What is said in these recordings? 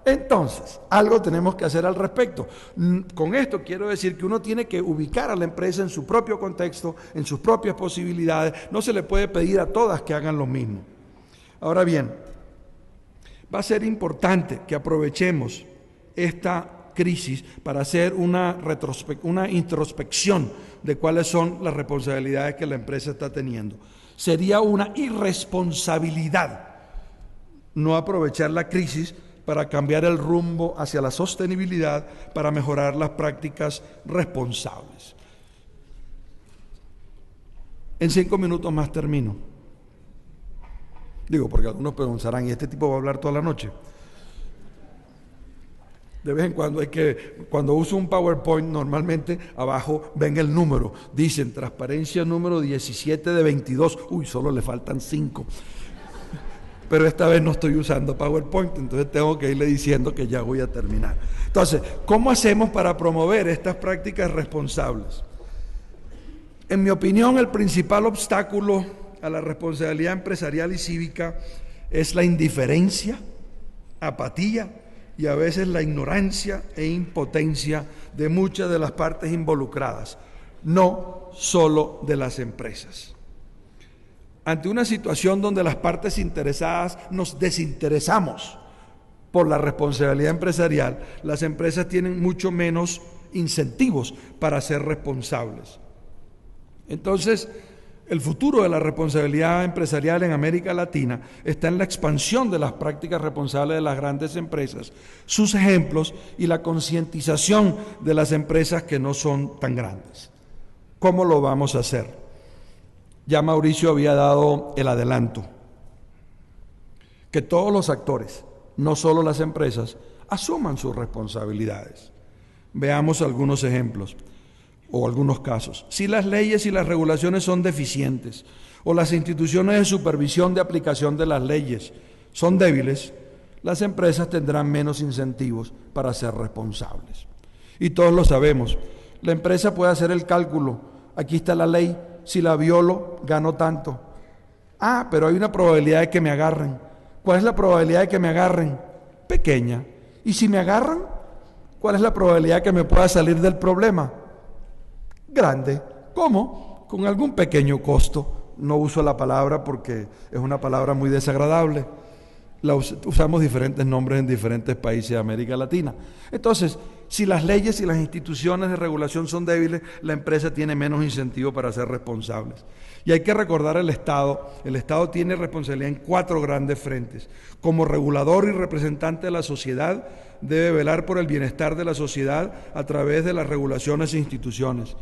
Entonces, algo tenemos que hacer al respecto. Con esto quiero decir que uno tiene que ubicar a la empresa en su propio contexto, en sus propias posibilidades. No se le puede pedir a todas que hagan lo mismo. Ahora bien, va a ser importante que aprovechemos esta crisis para hacer una introspección de cuáles son las responsabilidades que la empresa está teniendo. Sería una irresponsabilidad no aprovechar la crisis para cambiar el rumbo hacia la sostenibilidad, para mejorar las prácticas responsables. En 5 minutos más termino. Digo, porque algunos pensarán, ¿y este tipo va a hablar toda la noche? De vez en cuando cuando uso un PowerPoint, normalmente abajo ven el número. Dicen, transparencia número 17 de 22. Uy, solo le faltan 5. Pero esta vez no estoy usando PowerPoint, entonces tengo que irle diciendo que ya voy a terminar. Entonces, ¿cómo hacemos para promover estas prácticas responsables? En mi opinión, el principal obstáculo a la responsabilidad empresarial y cívica es la indiferencia, apatía y a veces la ignorancia e impotencia de muchas de las partes involucradas, no solo de las empresas. Ante una situación donde las partes interesadas nos desinteresamos por la responsabilidad empresarial, las empresas tienen mucho menos incentivos para ser responsables. Entonces, el futuro de la responsabilidad empresarial en América Latina está en la expansión de las prácticas responsables de las grandes empresas, sus ejemplos y la concientización de las empresas que no son tan grandes. ¿Cómo lo vamos a hacer? Ya Mauricio había dado el adelanto, que todos los actores, no solo las empresas, asuman sus responsabilidades. Veamos algunos ejemplos o algunos casos. Si las leyes y las regulaciones son deficientes o las instituciones de supervisión de aplicación de las leyes son débiles, las empresas tendrán menos incentivos para ser responsables. Y todos lo sabemos. La empresa puede hacer el cálculo. Aquí está la ley. Si la violo, gano tanto. Ah, pero hay una probabilidad de que me agarren. ¿Cuál es la probabilidad de que me agarren? Pequeña. ¿Y si me agarran? ¿Cuál es la probabilidad de que me pueda salir del problema? Grande. ¿Cómo? Con algún pequeño costo. No uso la palabra porque es una palabra muy desagradable. Usamos diferentes nombres en diferentes países de América Latina. Entonces, si las leyes y las instituciones de regulación son débiles, la empresa tiene menos incentivo para ser responsables. Y hay que recordar el Estado. El Estado tiene responsabilidad en 4 grandes frentes. Como regulador y representante de la sociedad, debe velar por el bienestar de la sociedad a través de las regulaciones e instituciones.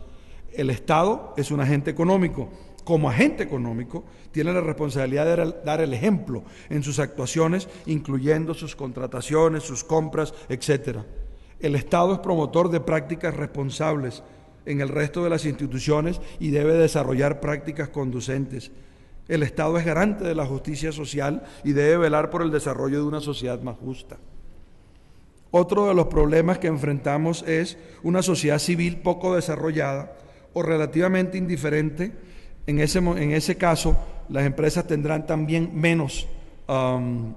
El Estado es un agente económico. Como agente económico, tiene la responsabilidad de dar el ejemplo en sus actuaciones, incluyendo sus contrataciones, sus compras, etc. El Estado es promotor de prácticas responsables en el resto de las instituciones y debe desarrollar prácticas conducentes. El Estado es garante de la justicia social y debe velar por el desarrollo de una sociedad más justa. Otro de los problemas que enfrentamos es una sociedad civil poco desarrollada o relativamente indiferente. En ese caso, las empresas tendrán también menos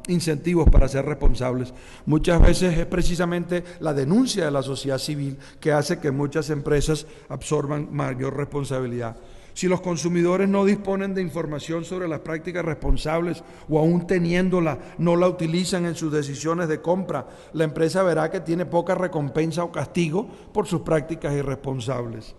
incentivos para ser responsables. Muchas veces es precisamente la denuncia de la sociedad civil que hace que muchas empresas absorban mayor responsabilidad. Si los consumidores no disponen de información sobre las prácticas responsables o aún teniéndola, no la utilizan en sus decisiones de compra, la empresa verá que tiene poca recompensa o castigo por sus prácticas irresponsables.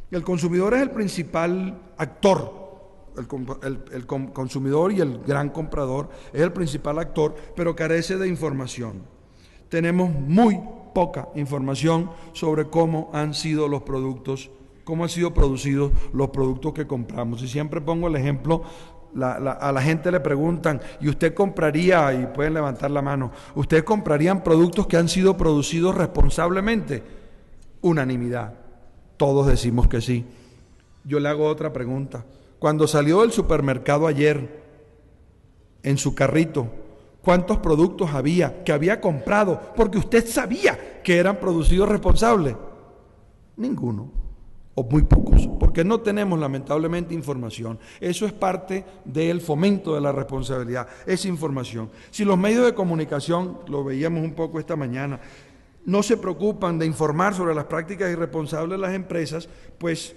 El consumidor es el principal actor, el consumidor y el gran comprador es el principal actor, pero carece de información. Tenemos muy poca información sobre cómo han sido los productos, cómo han sido producidos los productos que compramos. Y siempre pongo el ejemplo, a la gente le preguntan, ¿y usted compraría? Y pueden levantar la mano, ¿ustedes comprarían productos que han sido producidos responsablemente? Unanimidad. Todos decimos que sí. Yo le hago otra pregunta. Cuando salió del supermercado ayer, en su carrito, ¿cuántos productos había que había comprado porque usted sabía que eran producidos responsables? Ninguno. o muy pocos, porque no tenemos lamentablemente información. Eso es parte del fomento de la responsabilidad, esa información. Si los medios de comunicación, lo veíamos un poco esta mañana, no se preocupan de informar sobre las prácticas irresponsables de las empresas, pues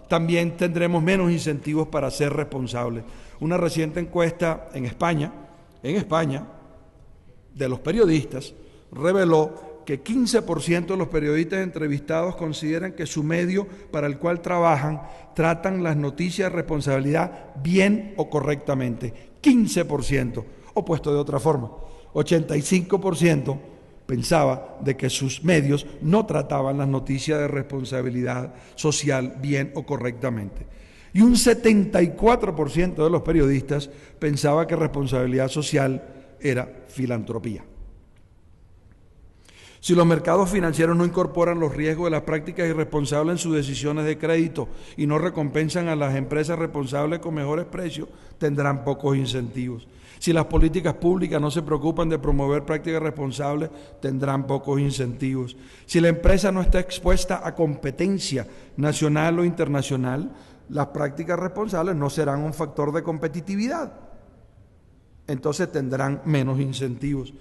también tendremos menos incentivos para ser responsables. Una reciente encuesta en España, de los periodistas, reveló que 15% de los periodistas entrevistados consideran que su medio para el cual trabajan tratan las noticias de responsabilidad bien o correctamente. 15%, o puesto de otra forma, 85% pensaba de que sus medios no trataban las noticias de responsabilidad social bien o correctamente. Y un 74% de los periodistas pensaba que responsabilidad social era filantropía. Si los mercados financieros no incorporan los riesgos de las prácticas irresponsables en sus decisiones de crédito y no recompensan a las empresas responsables con mejores precios, tendrán pocos incentivos. Si las políticas públicas no se preocupan de promover prácticas responsables, tendrán pocos incentivos. Si la empresa no está expuesta a competencia nacional o internacional, las prácticas responsables no serán un factor de competitividad. Entonces tendrán menos incentivos.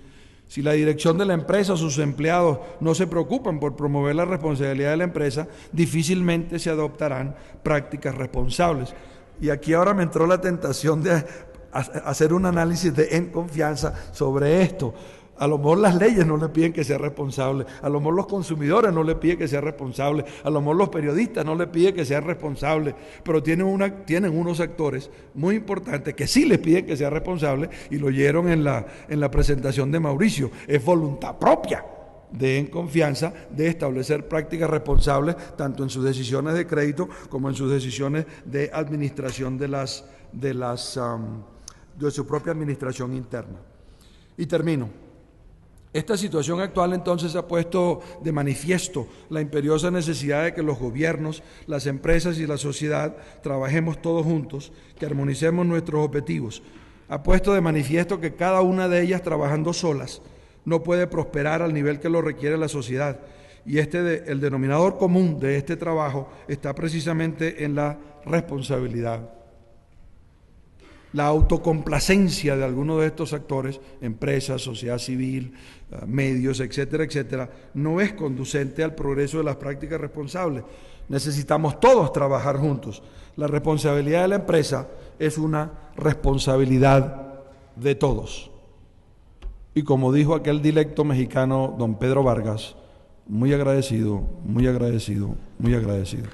Si la dirección de la empresa o sus empleados no se preocupan por promover la responsabilidad de la empresa, difícilmente se adoptarán prácticas responsables. Y aquí ahora me entró la tentación de hacer un análisis en confianza sobre esto. A lo mejor las leyes no le piden que sea responsable, a lo mejor los consumidores no le piden que sea responsable, a lo mejor los periodistas no le piden que sea responsable, pero tienen unos actores muy importantes que sí les piden que sea responsable, y lo oyeron en la presentación de Mauricio. Es voluntad propia de En Confianza de establecer prácticas responsables tanto en sus decisiones de crédito como en sus decisiones de administración de su propia administración interna. Y termino. Esta situación actual entonces ha puesto de manifiesto la imperiosa necesidad de que los gobiernos, las empresas y la sociedad trabajemos todos juntos, que armonicemos nuestros objetivos. Ha puesto de manifiesto que cada una de ellas, trabajando solas, no puede prosperar al nivel que lo requiere la sociedad. Y el denominador común de este trabajo está precisamente en la responsabilidad. La autocomplacencia de algunos de estos actores, empresas, sociedad civil, medios, etcétera, etcétera, no es conducente al progreso de las prácticas responsables. Necesitamos todos trabajar juntos. La responsabilidad de la empresa es una responsabilidad de todos. Y como dijo aquel dilecto mexicano, don Pedro Vargas, muy agradecido, muy agradecido, muy agradecido.